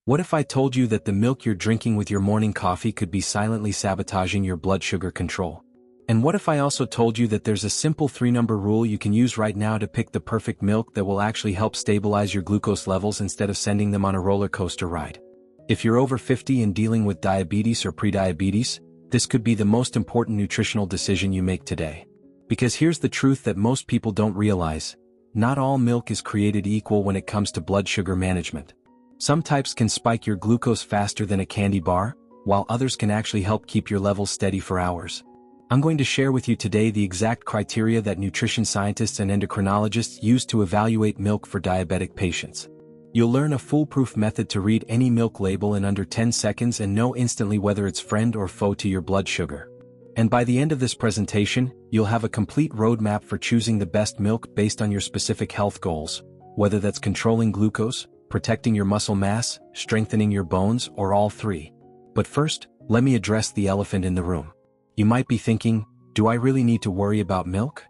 What if I told you that the milk you're drinking with your morning coffee could be silently sabotaging your blood sugar control? And what if I also told you that there's a simple 3-number rule you can use right now to pick the perfect milk that will actually help stabilize your glucose levels instead of sending them on a roller coaster ride? If you're over 50 and dealing with diabetes or prediabetes, this could be the most important nutritional decision you make today. Because here's the truth that most people don't realize: not all milk is created equal when it comes to blood sugar management. Some types can spike your glucose faster than a candy bar, while others can actually help keep your levels steady for hours. I'm going to share with you today the exact criteria that nutrition scientists and endocrinologists use to evaluate milk for diabetic patients. You'll learn a foolproof method to read any milk label in under 10 seconds and know instantly whether it's friend or foe to your blood sugar. And by the end of this presentation, you'll have a complete roadmap for choosing the best milk based on your specific health goals, whether that's controlling glucose, protecting your muscle mass, strengthening your bones, or all three. But first, let me address the elephant in the room. You might be thinking, do I really need to worry about milk?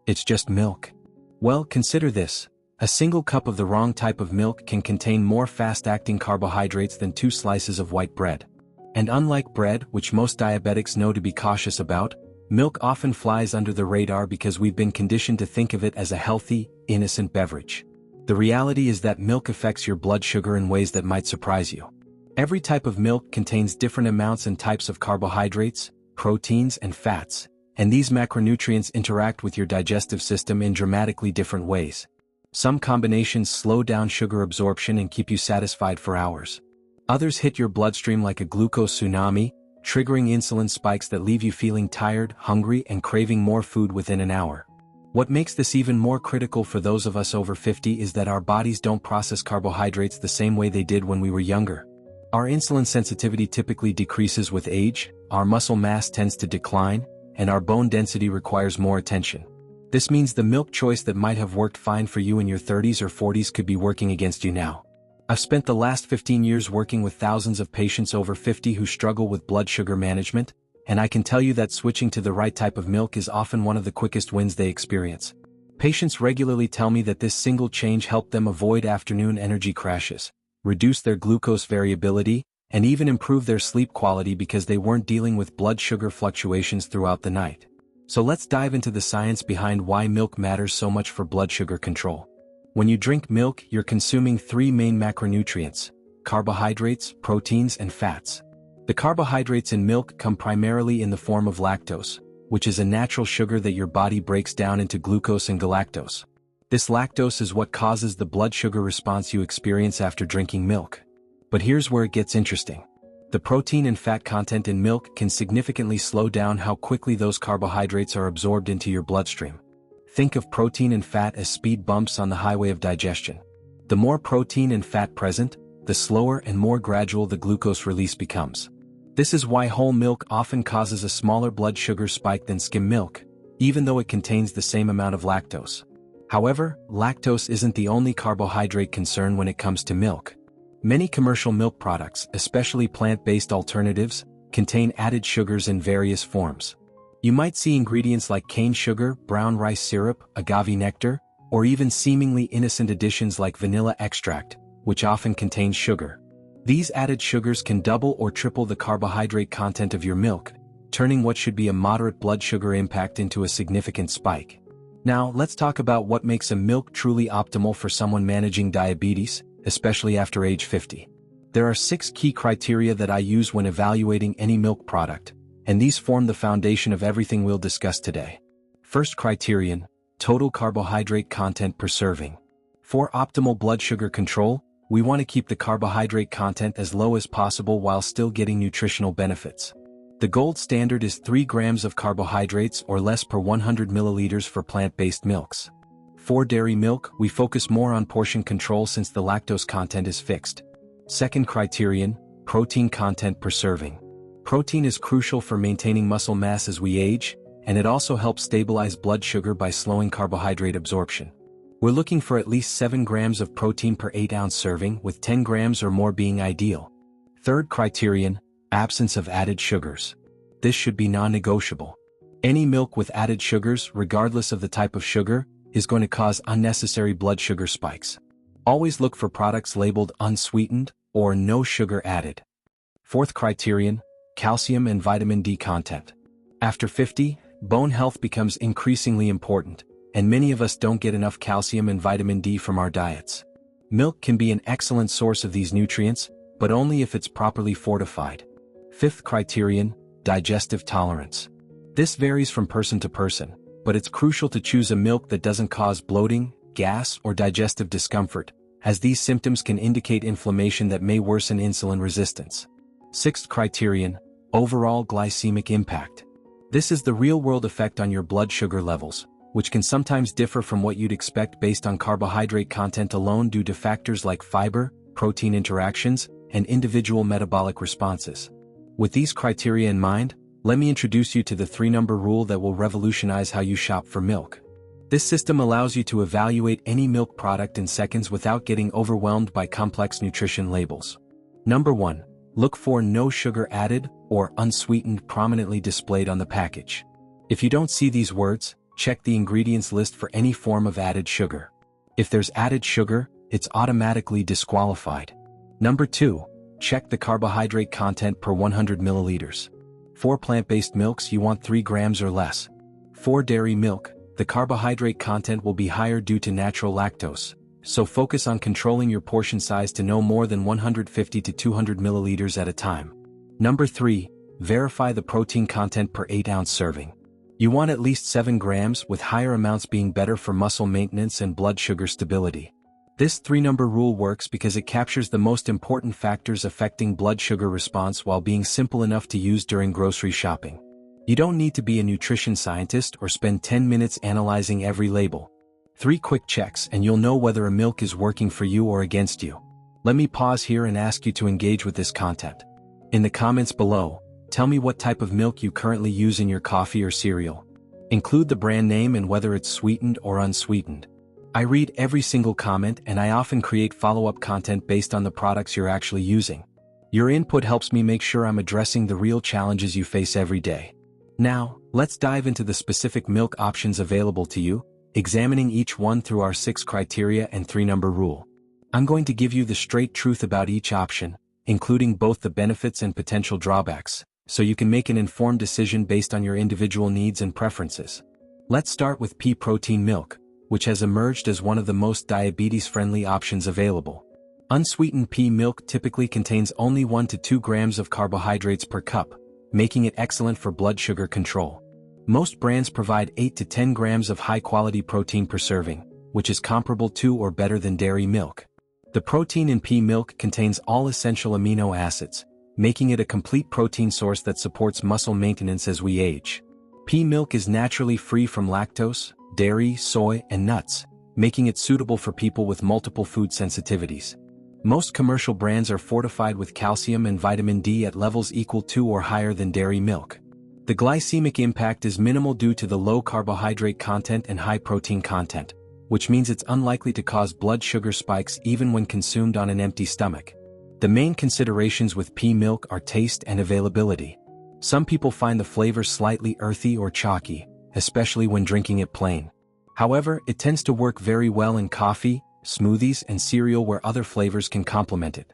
It's just milk. Well, consider this. A single cup of the wrong type of milk can contain more fast-acting carbohydrates than 2 slices of white bread. And unlike bread, which most diabetics know to be cautious about, milk often flies under the radar because we've been conditioned to think of it as a healthy, innocent beverage. The reality is that milk affects your blood sugar in ways that might surprise you. Every type of milk contains different amounts and types of carbohydrates, proteins, and fats, and these macronutrients interact with your digestive system in dramatically different ways. Some combinations slow down sugar absorption and keep you satisfied for hours. Others hit your bloodstream like a glucose tsunami, triggering insulin spikes that leave you feeling tired, hungry, and craving more food within an hour. What makes this even more critical for those of us over 50 is that our bodies don't process carbohydrates the same way they did when we were younger. Our insulin sensitivity typically decreases with age, our muscle mass tends to decline, and our bone density requires more attention. This means the milk choice that might have worked fine for you in your 30s or 40s could be working against you now. I've spent the last 15 years working with thousands of patients over 50 who struggle with blood sugar management, and I can tell you that switching to the right type of milk is often one of the quickest wins they experience. Patients regularly tell me that this single change helped them avoid afternoon energy crashes, reduce their glucose variability, and even improve their sleep quality because they weren't dealing with blood sugar fluctuations throughout the night. So let's dive into the science behind why milk matters so much for blood sugar control. When you drink milk, you're consuming 3 main macronutrients: carbohydrates, proteins, and fats. The carbohydrates in milk come primarily in the form of lactose, which is a natural sugar that your body breaks down into glucose and galactose. This lactose is what causes the blood sugar response you experience after drinking milk. But here's where it gets interesting. The protein and fat content in milk can significantly slow down how quickly those carbohydrates are absorbed into your bloodstream. Think of protein and fat as speed bumps on the highway of digestion. The more protein and fat present, the slower and more gradual the glucose release becomes. This is why whole milk often causes a smaller blood sugar spike than skim milk, even though it contains the same amount of lactose. However, lactose isn't the only carbohydrate concern when it comes to milk. Many commercial milk products, especially plant-based alternatives, contain added sugars in various forms. You might see ingredients like cane sugar, brown rice syrup, agave nectar, or even seemingly innocent additions like vanilla extract, which often contains sugar. These added sugars can double or triple the carbohydrate content of your milk, turning what should be a moderate blood sugar impact into a significant spike. Now, let's talk about what makes a milk truly optimal for someone managing diabetes, especially after age 50. There are 6 key criteria that I use when evaluating any milk product, and these form the foundation of everything we'll discuss today. First criterion: total carbohydrate content per serving. For optimal blood sugar control, we want to keep the carbohydrate content as low as possible while still getting nutritional benefits. The gold standard is 3 grams of carbohydrates or less per 100 milliliters for plant-based milks. For dairy milk, we focus more on portion control since the lactose content is fixed. Second criterion: protein content per serving. Protein is crucial for maintaining muscle mass as we age, and it also helps stabilize blood sugar by slowing carbohydrate absorption. We're looking for at least 7 grams of protein per 8-ounce serving, with 10 grams or more being ideal. Third criterion: absence of added sugars. This should be non-negotiable. Any milk with added sugars, regardless of the type of sugar, is going to cause unnecessary blood sugar spikes. Always look for products labeled unsweetened, or no sugar added. Fourth criterion, calcium and vitamin D content. After 50, bone health becomes increasingly important, and many of us don't get enough calcium and vitamin D from our diets. Milk can be an excellent source of these nutrients, but only if it's properly fortified. Fifth criterion, digestive tolerance. This varies from person to person, but it's crucial to choose a milk that doesn't cause bloating, gas, or digestive discomfort, as these symptoms can indicate inflammation that may worsen insulin resistance. Sixth criterion, overall glycemic impact. This is the real-world effect on your blood sugar levels, which can sometimes differ from what you'd expect based on carbohydrate content alone due to factors like fiber, protein interactions, and individual metabolic responses. With these criteria in mind, let me introduce you to the 3-number rule that will revolutionize how you shop for milk. This system allows you to evaluate any milk product in seconds without getting overwhelmed by complex nutrition labels. Number 1. Look for no sugar added or unsweetened prominently displayed on the package. If you don't see these words, check the ingredients list for any form of added sugar. If there's added sugar, it's automatically disqualified. Number 2. Check the carbohydrate content per 100 milliliters. For plant-based milks, you want 3 grams or less. For dairy milk, the carbohydrate content will be higher due to natural lactose, so focus on controlling your portion size to no more than 150 to 200 milliliters at a time. Number 3. Verify the protein content per 8-ounce serving. You want at least 7 grams, with higher amounts being better for muscle maintenance and blood sugar stability. This 3-number rule works because it captures the most important factors affecting blood sugar response while being simple enough to use during grocery shopping. You don't need to be a nutrition scientist or spend 10 minutes analyzing every label. 3 quick checks and you'll know whether a milk is working for you or against you. Let me pause here and ask you to engage with this content. In the comments below, tell me what type of milk you currently use in your coffee or cereal. Include the brand name and whether it's sweetened or unsweetened. I read every single comment and I often create follow-up content based on the products you're actually using. Your input helps me make sure I'm addressing the real challenges you face every day. Now, let's dive into the specific milk options available to you, examining each one through our 6 criteria and 3-number rule. I'm going to give you the straight truth about each option, including both the benefits and potential drawbacks, so you can make an informed decision based on your individual needs and preferences. Let's start with pea protein milk, which has emerged as one of the most diabetes-friendly options available. Unsweetened pea milk typically contains only 1 to 2 grams of carbohydrates per cup, making it excellent for blood sugar control. Most brands provide 8 to 10 grams of high-quality protein per serving, which is comparable to or better than dairy milk. The protein in pea milk contains all essential amino acids, making it a complete protein source that supports muscle maintenance as we age. Pea milk is naturally free from lactose, dairy, soy, and nuts, making it suitable for people with multiple food sensitivities. Most commercial brands are fortified with calcium and vitamin D at levels equal to or higher than dairy milk. The glycemic impact is minimal due to the low carbohydrate content and high protein content, which means it's unlikely to cause blood sugar spikes even when consumed on an empty stomach. The main considerations with pea milk are taste and availability. Some people find the flavor slightly earthy or chalky, especially when drinking it plain. However, it tends to work very well in coffee, smoothies, and cereal where other flavors can complement it.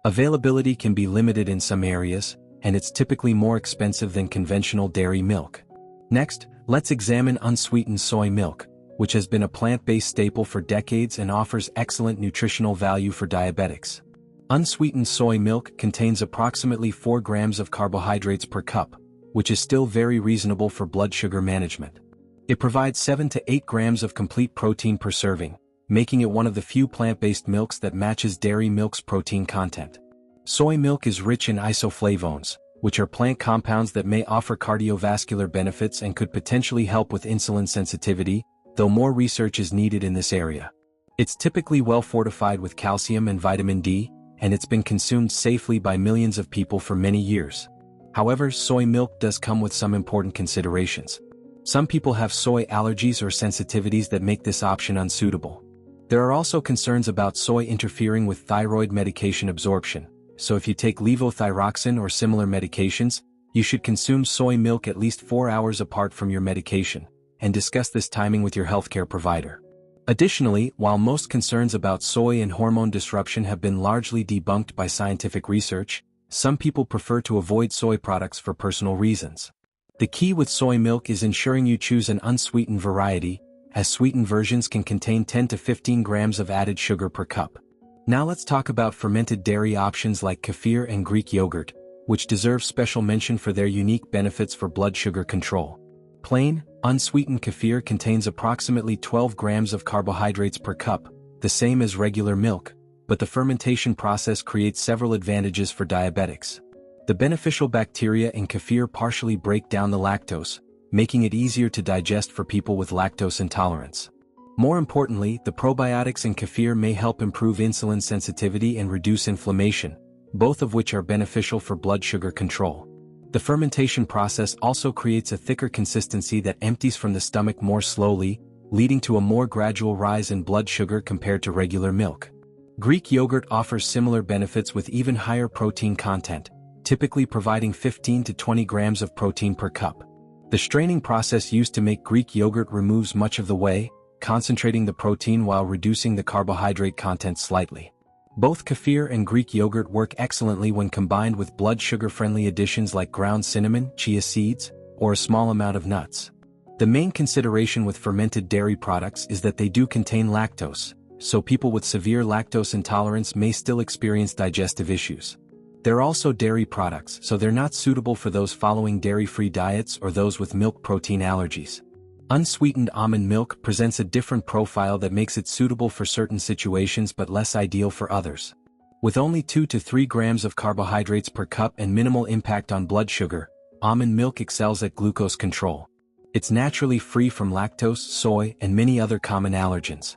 Availability can be limited in some areas, and it's typically more expensive than conventional dairy milk. Next, let's examine unsweetened soy milk, which has been a plant-based staple for decades and offers excellent nutritional value for diabetics. Unsweetened soy milk contains approximately 4 grams of carbohydrates per cup, which is still very reasonable for blood sugar management. It provides 7 to 8 grams of complete protein per serving, making it one of the few plant-based milks that matches dairy milk's protein content. Soy milk is rich in isoflavones, which are plant compounds that may offer cardiovascular benefits and could potentially help with insulin sensitivity, though more research is needed in this area. It's typically well fortified with calcium and vitamin D, and it's been consumed safely by millions of people for many years. However, soy milk does come with some important considerations. Some people have soy allergies or sensitivities that make this option unsuitable. There are also concerns about soy interfering with thyroid medication absorption, so if you take levothyroxine or similar medications, you should consume soy milk at least 4 hours apart from your medication, and discuss this timing with your healthcare provider. Additionally, while most concerns about soy and hormone disruption have been largely debunked by scientific research, some people prefer to avoid soy products for personal reasons. The key with soy milk is ensuring you choose an unsweetened variety, as sweetened versions can contain 10 to 15 grams of added sugar per cup. Now let's talk about fermented dairy options like kefir and Greek yogurt, which deserve special mention for their unique benefits for blood sugar control. Plain, unsweetened kefir contains approximately 12 grams of carbohydrates per cup, the same as regular milk, but the fermentation process creates several advantages for diabetics. The beneficial bacteria in kefir partially break down the lactose, making it easier to digest for people with lactose intolerance. More importantly, the probiotics in kefir may help improve insulin sensitivity and reduce inflammation, both of which are beneficial for blood sugar control. The fermentation process also creates a thicker consistency that empties from the stomach more slowly, leading to a more gradual rise in blood sugar compared to regular milk. Greek yogurt offers similar benefits with even higher protein content, typically providing 15 to 20 grams of protein per cup. The straining process used to make Greek yogurt removes much of the whey, concentrating the protein while reducing the carbohydrate content slightly. Both kefir and Greek yogurt work excellently when combined with blood sugar-friendly additions like ground cinnamon, chia seeds, or a small amount of nuts. The main consideration with fermented dairy products is that they do contain lactose, so people with severe lactose intolerance may still experience digestive issues. They're also dairy products, so they're not suitable for those following dairy-free diets or those with milk protein allergies. Unsweetened almond milk presents a different profile that makes it suitable for certain situations but less ideal for others. With only 2 to 3 grams of carbohydrates per cup and minimal impact on blood sugar, almond milk excels at glucose control. It's naturally free from lactose, soy, and many other common allergens.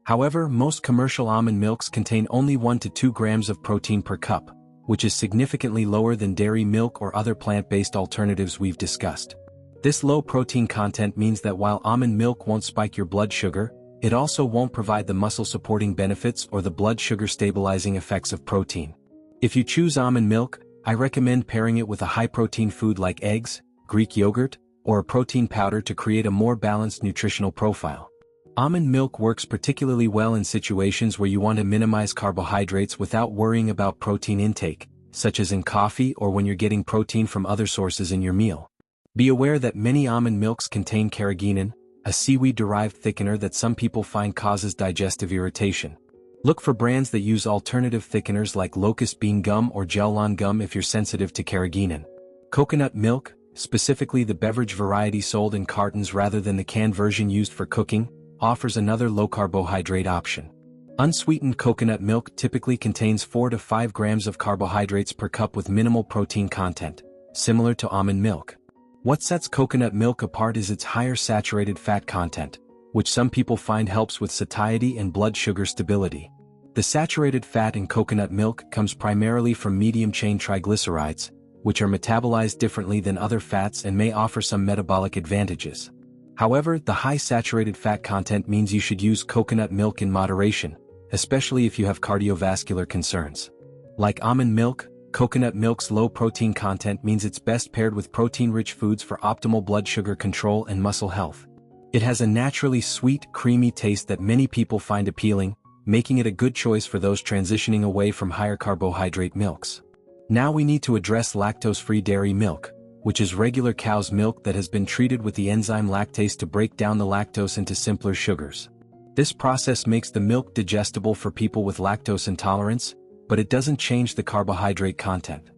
However, most commercial almond milks contain only 1 to 2 grams of protein per cup, which is significantly lower than dairy milk or other plant-based alternatives we've discussed. This low protein content means that while almond milk won't spike your blood sugar, it also won't provide the muscle-supporting benefits or the blood sugar-stabilizing effects of protein. If you choose almond milk, I recommend pairing it with a high-protein food like eggs, Greek yogurt, or a protein powder to create a more balanced nutritional profile. Almond milk works particularly well in situations where you want to minimize carbohydrates without worrying about protein intake, such as in coffee or when you're getting protein from other sources in your meal. Be aware that many almond milks contain carrageenan, a seaweed-derived thickener that some people find causes digestive irritation. Look for brands that use alternative thickeners like locust bean gum or gel-on gum if you're sensitive to carrageenan. Coconut milk, specifically the beverage variety sold in cartons rather than the canned version used for cooking, offers another low-carbohydrate option. Unsweetened coconut milk typically contains 4 to 5 grams of carbohydrates per cup with minimal protein content, similar to almond milk. What sets coconut milk apart is its higher saturated fat content, which some people find helps with satiety and blood sugar stability. The saturated fat in coconut milk comes primarily from medium-chain triglycerides, which are metabolized differently than other fats and may offer some metabolic advantages. However, the high saturated fat content means you should use coconut milk in moderation, especially if you have cardiovascular concerns. Like almond milk, coconut milk's low protein content means it's best paired with protein-rich foods for optimal blood sugar control and muscle health. It has a naturally sweet, creamy taste that many people find appealing, making it a good choice for those transitioning away from higher carbohydrate milks. Now we need to address lactose-free dairy milk, which is regular cow's milk that has been treated with the enzyme lactase to break down the lactose into simpler sugars. This process makes the milk digestible for people with lactose intolerance, but it doesn't change the carbohydrate content.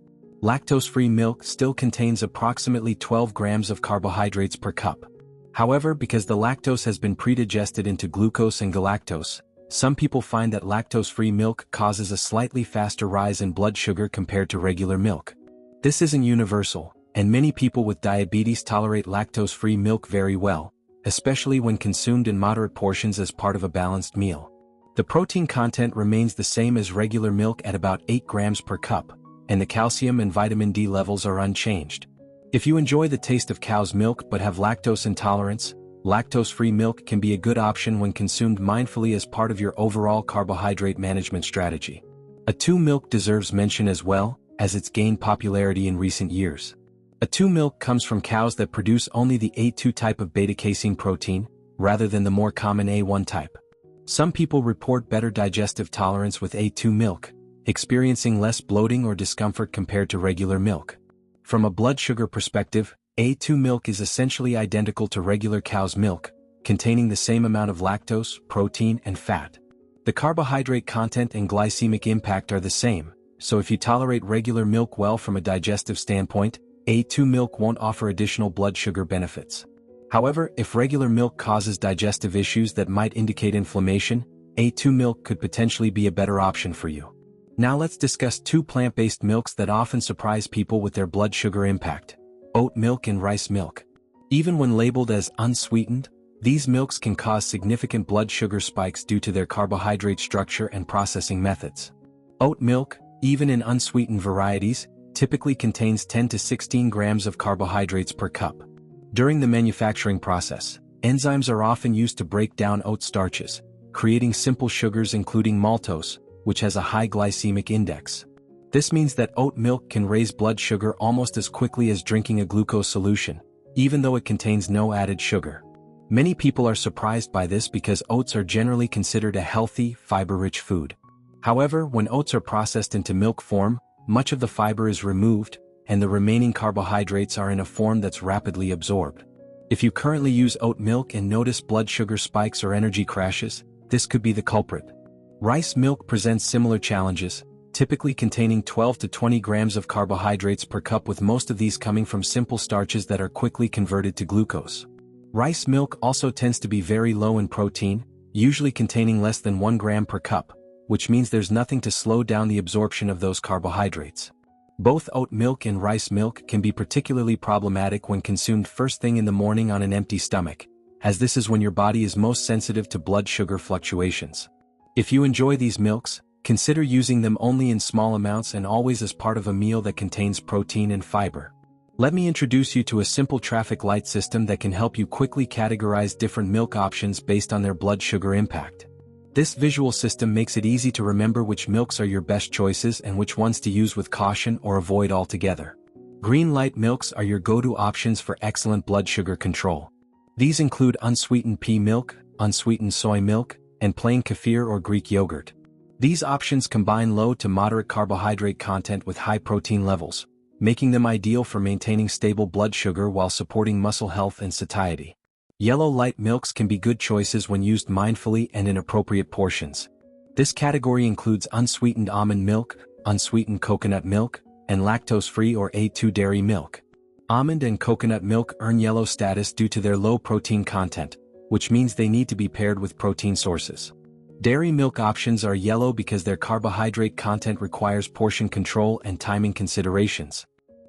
Lactose-free milk still contains approximately 12 grams of carbohydrates per cup. However, because the lactose has been predigested into glucose and galactose, some people find that lactose-free milk causes a slightly faster rise in blood sugar compared to regular milk. This isn't universal, and many people with diabetes tolerate lactose-free milk very well, especially when consumed in moderate portions as part of a balanced meal. The protein content remains the same as regular milk at about 8 grams per cup, and the calcium and vitamin D levels are unchanged. If you enjoy the taste of cow's milk but have lactose intolerance, lactose-free milk can be a good option when consumed mindfully as part of your overall carbohydrate management strategy. A2 milk deserves mention as well, as it's gained popularity in recent years. A2 milk comes from cows that produce only the A2 type of beta-casein protein, rather than the more common A1 type. Some people report better digestive tolerance with A2 milk, experiencing less bloating or discomfort compared to regular milk. From a blood sugar perspective, A2 milk is essentially identical to regular cow's milk, containing the same amount of lactose, protein, and fat. The carbohydrate content and glycemic impact are the same, so if you tolerate regular milk well from a digestive standpoint, A2 milk won't offer additional blood sugar benefits. However, if regular milk causes digestive issues that might indicate inflammation, A2 milk could potentially be a better option for you. Now let's discuss two plant-based milks that often surprise people with their blood sugar impact: oat milk and rice milk. Even when labeled as unsweetened, these milks can cause significant blood sugar spikes due to their carbohydrate structure and processing methods. Oat milk, even in unsweetened varieties, typically contains 10 to 16 grams of carbohydrates per cup. During the manufacturing process, enzymes are often used to break down oat starches, creating simple sugars including maltose, which has a high glycemic index. This means that oat milk can raise blood sugar almost as quickly as drinking a glucose solution, even though it contains no added sugar. Many people are surprised by this because oats are generally considered a healthy, fiber-rich food. However, when oats are processed into milk form, much of the fiber is removed, and the remaining carbohydrates are in a form that's rapidly absorbed. If you currently use oat milk and notice blood sugar spikes or energy crashes, this could be the culprit. Rice milk presents similar challenges, typically containing 12 to 20 grams of carbohydrates per cup, with most of these coming from simple starches that are quickly converted to glucose. Rice milk also tends to be very low in protein, usually containing less than 1 gram per cup, which means there's nothing to slow down the absorption of those carbohydrates. Both oat milk and rice milk can be particularly problematic when consumed first thing in the morning on an empty stomach, as this is when your body is most sensitive to blood sugar fluctuations. If you enjoy these milks, consider using them only in small amounts and always as part of a meal that contains protein and fiber. Let me introduce you to a simple traffic light system that can help you quickly categorize different milk options based on their blood sugar impact. This visual system makes it easy to remember which milks are your best choices and which ones to use with caution or avoid altogether. Green light milks are your go-to options for excellent blood sugar control. These include unsweetened pea milk, unsweetened soy milk, and plain kefir or Greek yogurt. These options combine low to moderate carbohydrate content with high protein levels, making them ideal for maintaining stable blood sugar while supporting muscle health and satiety. Yellow light milks can be good choices when used mindfully and in appropriate portions. This category includes unsweetened almond milk, unsweetened coconut milk, and lactose-free or A2 dairy milk. Almond and coconut milk earn yellow status due to their low protein content, which means they need to be paired with protein sources. Dairy milk options are yellow because their carbohydrate content requires portion control and timing considerations.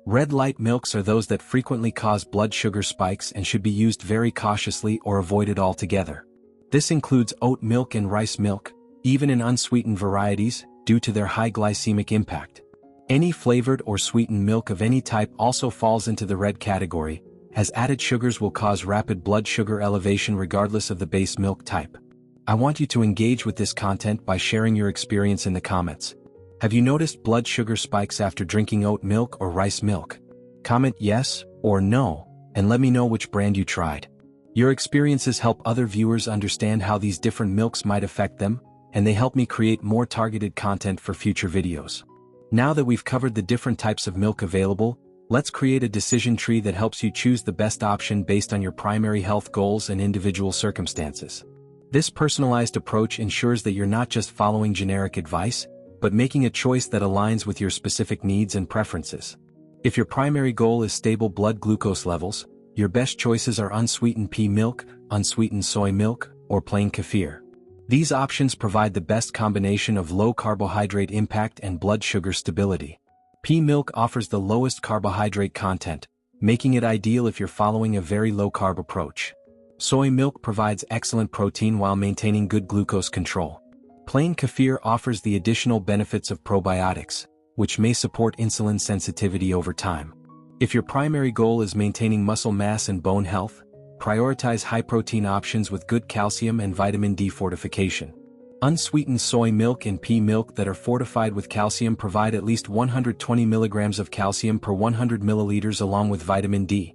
Red light milks are those that frequently cause blood sugar spikes and should be used very cautiously or avoided altogether. This includes oat milk and rice milk, even in unsweetened varieties, due to their high glycemic impact. Any flavored or sweetened milk of any type also falls into the red category, as added sugars will cause rapid blood sugar elevation regardless of the base milk type. I want you to engage with this content by sharing your experience in the comments. Have you noticed blood sugar spikes after drinking oat milk or rice milk? Comment yes or no, and let me know which brand you tried. Your experiences help other viewers understand how these different milks might affect them, and they help me create more targeted content for future videos. Now that we've covered the different types of milk available, let's create a decision tree that helps you choose the best option based on your primary health goals and individual circumstances. This personalized approach ensures that you're not just following generic advice, but making a choice that aligns with your specific needs and preferences. If your primary goal is stable blood glucose levels, your best choices are unsweetened pea milk, unsweetened soy milk, or plain kefir. These options provide the best combination of low carbohydrate impact and blood sugar stability. Pea milk offers the lowest carbohydrate content, making it ideal if you're following a very low-carb approach. Soy milk provides excellent protein while maintaining good glucose control. Plain kefir offers the additional benefits of probiotics, which may support insulin sensitivity over time. If your primary goal is maintaining muscle mass and bone health, prioritize high-protein options with good calcium and vitamin D fortification. Unsweetened soy milk and pea milk that are fortified with calcium provide at least 120 milligrams of calcium per 100 milliliters along with vitamin D.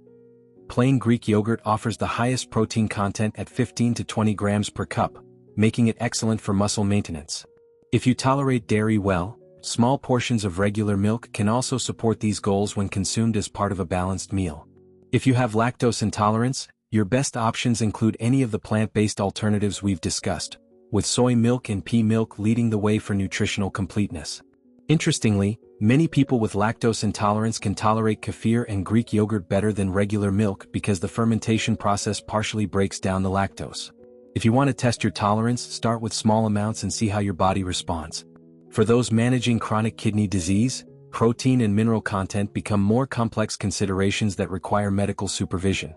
Plain Greek yogurt offers the highest protein content at 15 to 20 grams per cup, making it excellent for muscle maintenance. If you tolerate dairy well, small portions of regular milk can also support these goals when consumed as part of a balanced meal. If you have lactose intolerance, your best options include any of the plant-based alternatives we've discussed, with soy milk and pea milk leading the way for nutritional completeness. Interestingly, many people with lactose intolerance can tolerate kefir and Greek yogurt better than regular milk because the fermentation process partially breaks down the lactose. If you want to test your tolerance, start with small amounts and see how your body responds. For those managing chronic kidney disease, protein and mineral content become more complex considerations that require medical supervision.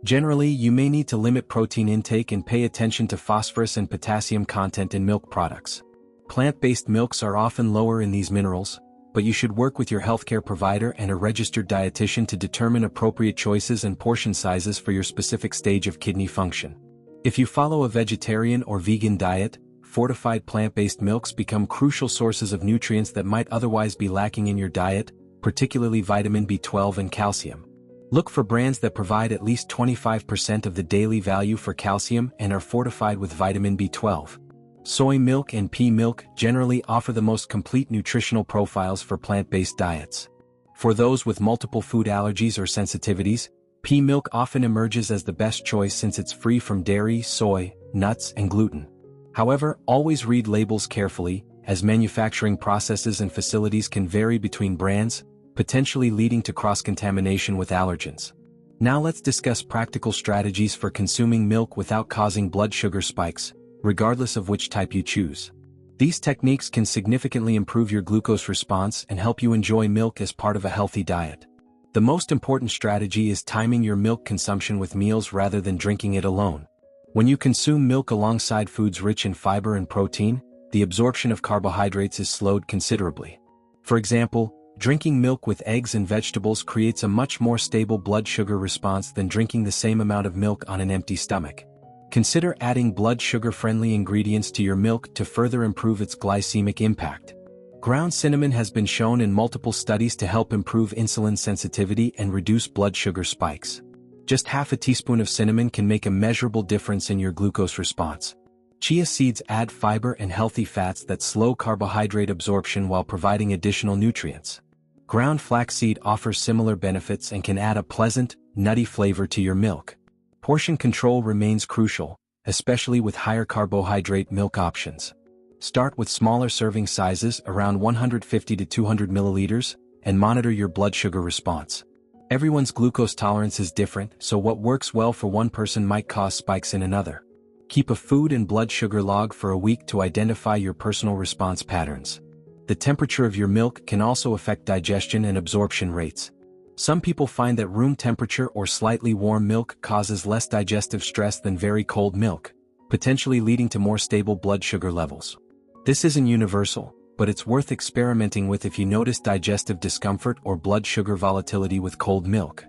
Generally, you may need to limit protein intake and pay attention to phosphorus and potassium content in milk products. Plant-based milks are often lower in these minerals, but you should work with your healthcare provider and a registered dietitian to determine appropriate choices and portion sizes for your specific stage of kidney function. If you follow a vegetarian or vegan diet, fortified plant-based milks become crucial sources of nutrients that might otherwise be lacking in your diet, particularly vitamin B12 and calcium. Look for brands that provide at least 25% of the daily value for calcium and are fortified with vitamin B12. Soy milk and pea milk generally offer the most complete nutritional profiles for plant-based diets. For those with multiple food allergies or sensitivities, pea milk often emerges as the best choice since it's free from dairy, soy, nuts, and gluten. However, always read labels carefully, as manufacturing processes and facilities can vary between brands, potentially leading to cross-contamination with allergens. Now let's discuss practical strategies for consuming milk without causing blood sugar spikes, regardless of which type you choose. These techniques can significantly improve your glucose response and help you enjoy milk as part of a healthy diet. The most important strategy is timing your milk consumption with meals rather than drinking it alone. When you consume milk alongside foods rich in fiber and protein, the absorption of carbohydrates is slowed considerably. For example, drinking milk with eggs and vegetables creates a much more stable blood sugar response than drinking the same amount of milk on an empty stomach. Consider adding blood sugar-friendly ingredients to your milk to further improve its glycemic impact. Ground cinnamon has been shown in multiple studies to help improve insulin sensitivity and reduce blood sugar spikes. Just half a teaspoon of cinnamon can make a measurable difference in your glucose response. Chia seeds add fiber and healthy fats that slow carbohydrate absorption while providing additional nutrients. Ground flaxseed offers similar benefits and can add a pleasant, nutty flavor to your milk. Portion control remains crucial, especially with higher carbohydrate milk options. Start with smaller serving sizes around 150 to 200 milliliters, and monitor your blood sugar response. Everyone's glucose tolerance is different, so what works well for one person might cause spikes in another. Keep a food and blood sugar log for a week to identify your personal response patterns. The temperature of your milk can also affect digestion and absorption rates. Some people find that room temperature or slightly warm milk causes less digestive stress than very cold milk, potentially leading to more stable blood sugar levels. This isn't universal, but it's worth experimenting with if you notice digestive discomfort or blood sugar volatility with cold milk.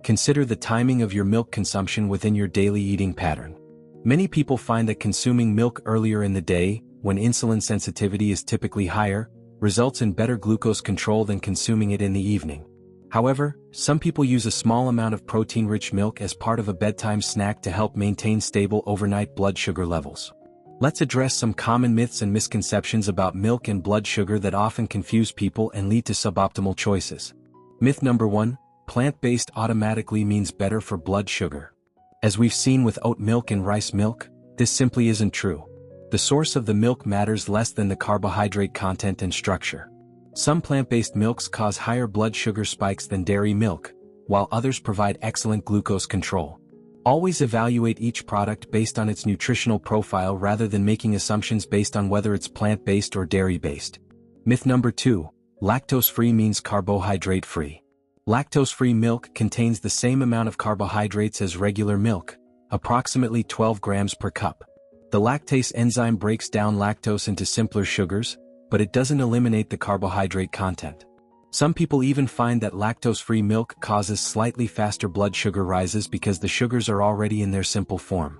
Consider the timing of your milk consumption within your daily eating pattern. Many people find that consuming milk earlier in the day, when insulin sensitivity is typically higher, results in better glucose control than consuming it in the evening. However, some people use a small amount of protein-rich milk as part of a bedtime snack to help maintain stable overnight blood sugar levels. Let's address some common myths and misconceptions about milk and blood sugar that often confuse people and lead to suboptimal choices. Myth number 1, plant-based automatically means better for blood sugar. As we've seen with oat milk and rice milk, this simply isn't true. The source of the milk matters less than the carbohydrate content and structure. Some plant-based milks cause higher blood sugar spikes than dairy milk, while others provide excellent glucose control. Always evaluate each product based on its nutritional profile rather than making assumptions based on whether it's plant-based or dairy-based. Myth number 2, lactose-free means carbohydrate-free. Lactose-free milk contains the same amount of carbohydrates as regular milk, approximately 12 grams per cup. The lactase enzyme breaks down lactose into simpler sugars, but it doesn't eliminate the carbohydrate content. Some people even find that lactose-free milk causes slightly faster blood sugar rises because the sugars are already in their simple form.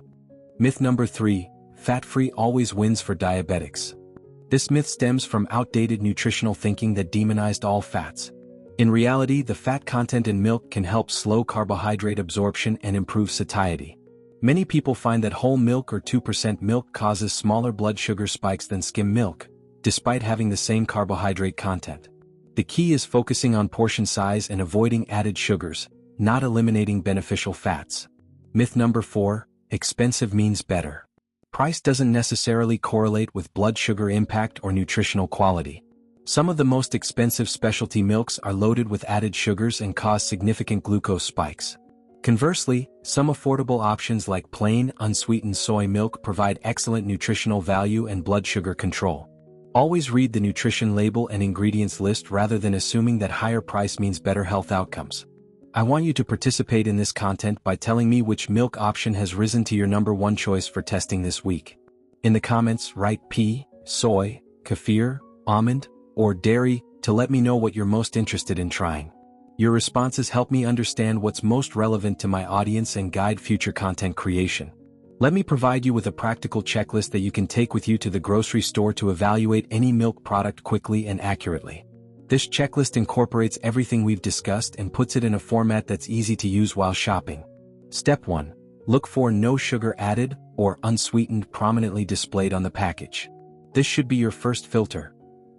Myth number 3, fat-free always wins for diabetics. This myth stems from outdated nutritional thinking that demonized all fats. In reality, the fat content in milk can help slow carbohydrate absorption and improve satiety. Many people find that whole milk or 2% milk causes smaller blood sugar spikes than skim milk, despite having the same carbohydrate content. The key is focusing on portion size and avoiding added sugars, not eliminating beneficial fats. Myth number 4, expensive means better. Price doesn't necessarily correlate with blood sugar impact or nutritional quality. Some of the most expensive specialty milks are loaded with added sugars and cause significant glucose spikes. Conversely, some affordable options like plain, unsweetened soy milk provide excellent nutritional value and blood sugar control. Always read the nutrition label and ingredients list rather than assuming that higher price means better health outcomes. I want you to participate in this content by telling me which milk option has risen to your number 1 choice for testing this week. In the comments, write pea, soy, kefir, almond, or dairy to let me know what you're most interested in trying. Your responses help me understand what's most relevant to my audience and guide future content creation. Let me provide you with a practical checklist that you can take with you to the grocery store to evaluate any milk product quickly and accurately. This checklist incorporates everything we've discussed and puts it in a format that's easy to use while shopping. Step 1. Look for no sugar added or unsweetened prominently displayed on the package. This should be your first filter.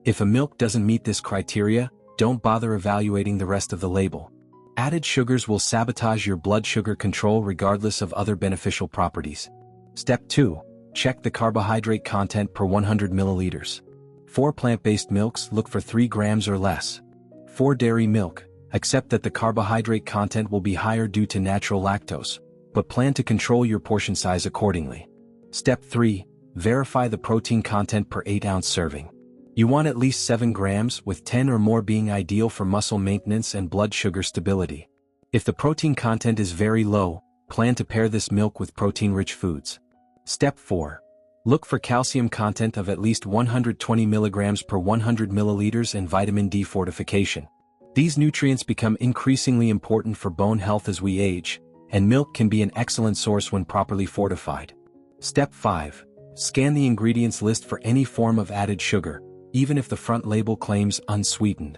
If a milk doesn't meet this criteria, don't bother evaluating the rest of the label. Added sugars will sabotage your blood sugar control regardless of other beneficial properties. Step 2. Check the carbohydrate content per 100 milliliters. For plant-based milks, look for 3 grams or less. For dairy milk, accept that the carbohydrate content will be higher due to natural lactose, but plan to control your portion size accordingly. Step 3. Verify the protein content per 8-ounce serving. You want at least 7 grams, with 10 or more being ideal for muscle maintenance and blood sugar stability. If the protein content is very low, plan to pair this milk with protein-rich foods. Step 4. Look for calcium content of at least 120 milligrams per 100 milliliters and vitamin D fortification. These nutrients become increasingly important for bone health as we age, and milk can be an excellent source when properly fortified. Step 5. Scan the ingredients list for any form of added sugar, even if the front label claims unsweetened.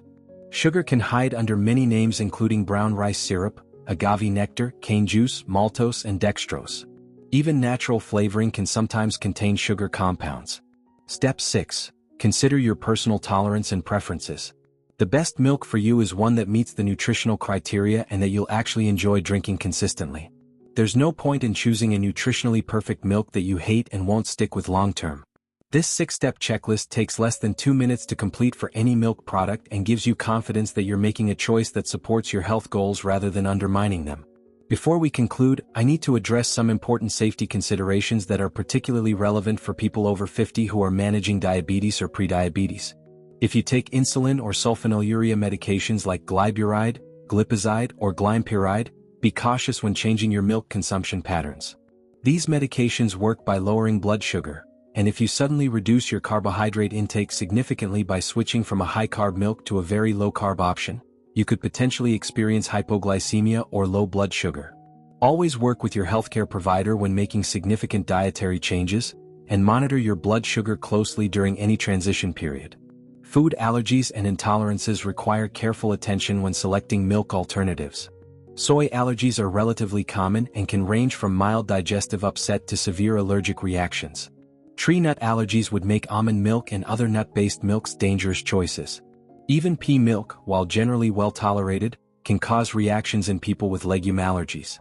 Sugar can hide under many names including brown rice syrup, agave nectar, cane juice, maltose, and dextrose. Even natural flavoring can sometimes contain sugar compounds. Step 6. Consider your personal tolerance and preferences. The best milk for you is one that meets the nutritional criteria and that you'll actually enjoy drinking consistently. There's no point in choosing a nutritionally perfect milk that you hate and won't stick with long-term. This 6-step checklist takes less than 2 minutes to complete for any milk product and gives you confidence that you're making a choice that supports your health goals rather than undermining them. Before we conclude, I need to address some important safety considerations that are particularly relevant for people over 50 who are managing diabetes or prediabetes. If you take insulin or sulfonylurea medications like glyburide, glipizide, or glympyride, be cautious when changing your milk consumption patterns. These medications work by lowering blood sugar, and if you suddenly reduce your carbohydrate intake significantly by switching from a high-carb milk to a very low-carb option, you could potentially experience hypoglycemia or low blood sugar. Always work with your healthcare provider when making significant dietary changes, and monitor your blood sugar closely during any transition period. Food allergies and intolerances require careful attention when selecting milk alternatives. Soy allergies are relatively common and can range from mild digestive upset to severe allergic reactions. Tree nut allergies would make almond milk and other nut-based milks dangerous choices. Even pea milk, while generally well tolerated, can cause reactions in people with legume allergies.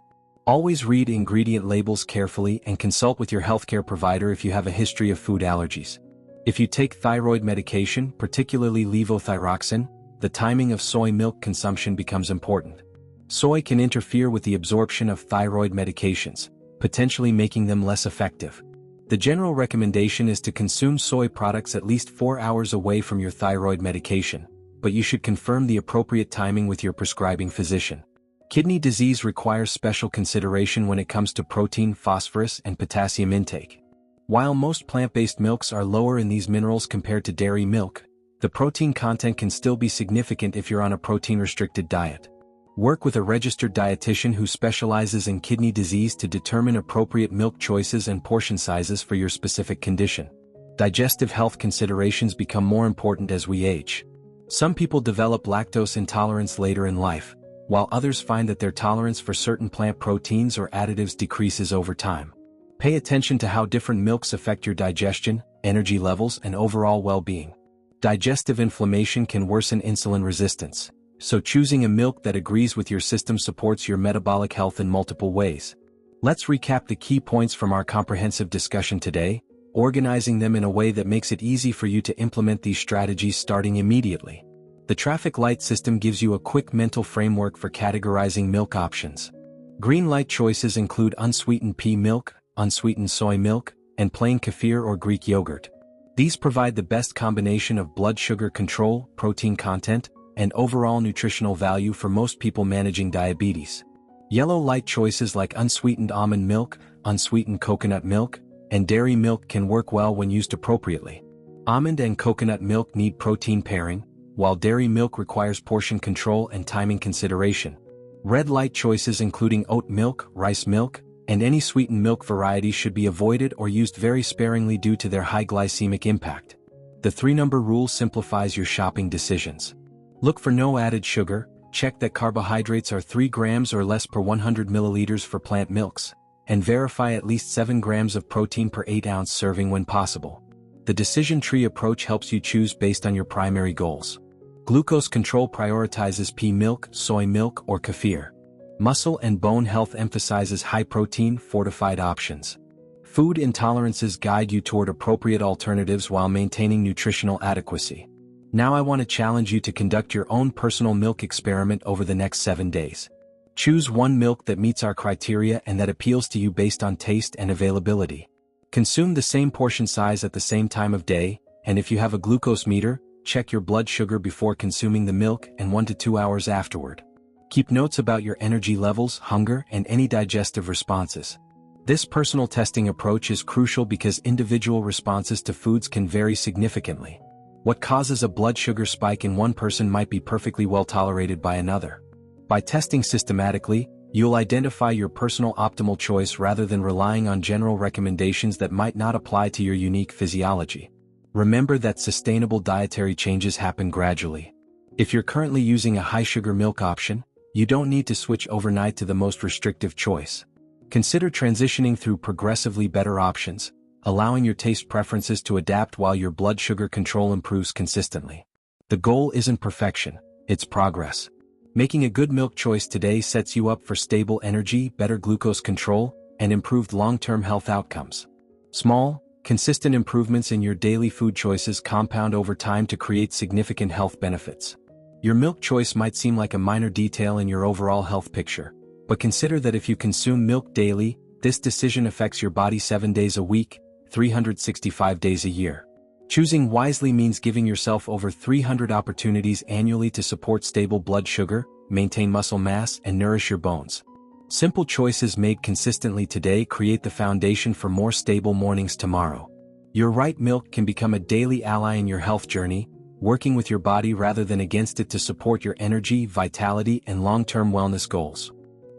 Always read ingredient labels carefully and consult with your healthcare provider if you have a history of food allergies. If you take thyroid medication, particularly levothyroxine, the timing of soy milk consumption becomes important. Soy can interfere with the absorption of thyroid medications, potentially making them less effective. The general recommendation is to consume soy products at least 4 hours away from your thyroid medication, but you should confirm the appropriate timing with your prescribing physician. Kidney disease requires special consideration when it comes to protein, phosphorus, and potassium intake. While most plant-based milks are lower in these minerals compared to dairy milk, the protein content can still be significant if you're on a protein-restricted diet. Work with a registered dietitian who specializes in kidney disease to determine appropriate milk choices and portion sizes for your specific condition. Digestive health considerations become more important as we age. Some people develop lactose intolerance later in life, while others find that their tolerance for certain plant proteins or additives decreases over time. Pay attention to how different milks affect your digestion, energy levels, and overall well-being. Digestive inflammation can worsen insulin resistance, so choosing a milk that agrees with your system supports your metabolic health in multiple ways. Let's recap the key points from our comprehensive discussion today, organizing them in a way that makes it easy for you to implement these strategies starting immediately. The traffic light system gives you a quick mental framework for categorizing milk options. Green light choices include unsweetened pea milk, unsweetened soy milk, and plain kefir or Greek yogurt. These provide the best combination of blood sugar control, protein content, and overall nutritional value for most people managing diabetes. Yellow light choices like unsweetened almond milk, unsweetened coconut milk, and dairy milk can work well when used appropriately. Almond and coconut milk need protein pairing, while dairy milk requires portion control and timing consideration. Red light choices including oat milk, rice milk, and any sweetened milk varieties should be avoided or used very sparingly due to their high glycemic impact. The 3-number rule simplifies your shopping decisions. Look for no added sugar, check that carbohydrates are 3 grams or less per 100 milliliters for plant milks, and verify at least 7 grams of protein per 8-ounce serving when possible. The decision tree approach helps you choose based on your primary goals. Glucose control prioritizes pea milk, soy milk, or kefir. Muscle and bone health emphasizes high-protein, fortified options. Food intolerances guide you toward appropriate alternatives while maintaining nutritional adequacy. Now I want to challenge you to conduct your own personal milk experiment over the next 7 days. Choose one milk that meets our criteria and that appeals to you based on taste and availability. Consume the same portion size at the same time of day, and if you have a glucose meter, check your blood sugar before consuming the milk and 1 to 2 hours afterward. Keep notes about your energy levels, hunger, and any digestive responses. This personal testing approach is crucial because individual responses to foods can vary significantly. What causes a blood sugar spike in one person might be perfectly well tolerated by another. By testing systematically, you'll identify your personal optimal choice rather than relying on general recommendations that might not apply to your unique physiology. Remember that sustainable dietary changes happen gradually. If you're currently using a high-sugar milk option, you don't need to switch overnight to the most restrictive choice. Consider transitioning through progressively better options, allowing your taste preferences to adapt while your blood sugar control improves consistently. The goal isn't perfection, it's progress. Making a good milk choice today sets you up for stable energy, better glucose control, and improved long-term health outcomes. Small, consistent improvements in your daily food choices compound over time to create significant health benefits. Your milk choice might seem like a minor detail in your overall health picture, but consider that if you consume milk daily, this decision affects your body 7 days a week, 365 days a year. Choosing wisely means giving yourself over 300 opportunities annually to support stable blood sugar, maintain muscle mass, and nourish your bones. Simple choices made consistently today create the foundation for more stable mornings tomorrow. Your right milk can become a daily ally in your health journey, working with your body rather than against it to support your energy, vitality, and long-term wellness goals.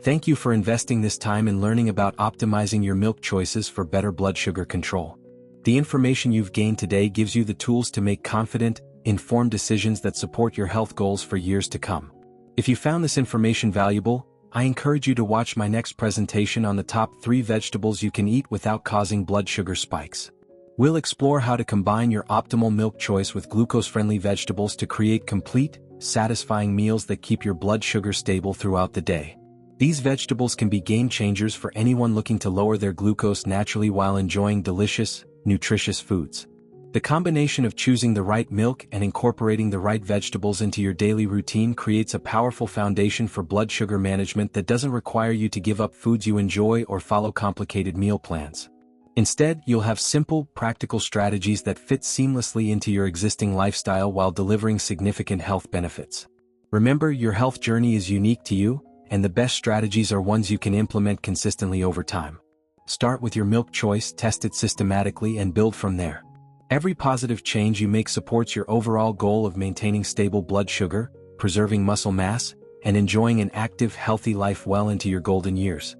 Thank you for investing this time in learning about optimizing your milk choices for better blood sugar control. The information you've gained today gives you the tools to make confident, informed decisions that support your health goals for years to come. If you found this information valuable, I encourage you to watch my next presentation on the top 3 vegetables you can eat without causing blood sugar spikes. We'll explore how to combine your optimal milk choice with glucose-friendly vegetables to create complete, satisfying meals that keep your blood sugar stable throughout the day. These vegetables can be game changers for anyone looking to lower their glucose naturally while enjoying delicious, nutritious foods. The combination of choosing the right milk and incorporating the right vegetables into your daily routine creates a powerful foundation for blood sugar management that doesn't require you to give up foods you enjoy or follow complicated meal plans. Instead, you'll have simple, practical strategies that fit seamlessly into your existing lifestyle while delivering significant health benefits. Remember, your health journey is unique to you, and the best strategies are ones you can implement consistently over time. Start with your milk choice, test it systematically, and build from there. Every positive change you make supports your overall goal of maintaining stable blood sugar, preserving muscle mass, and enjoying an active, healthy life well into your golden years.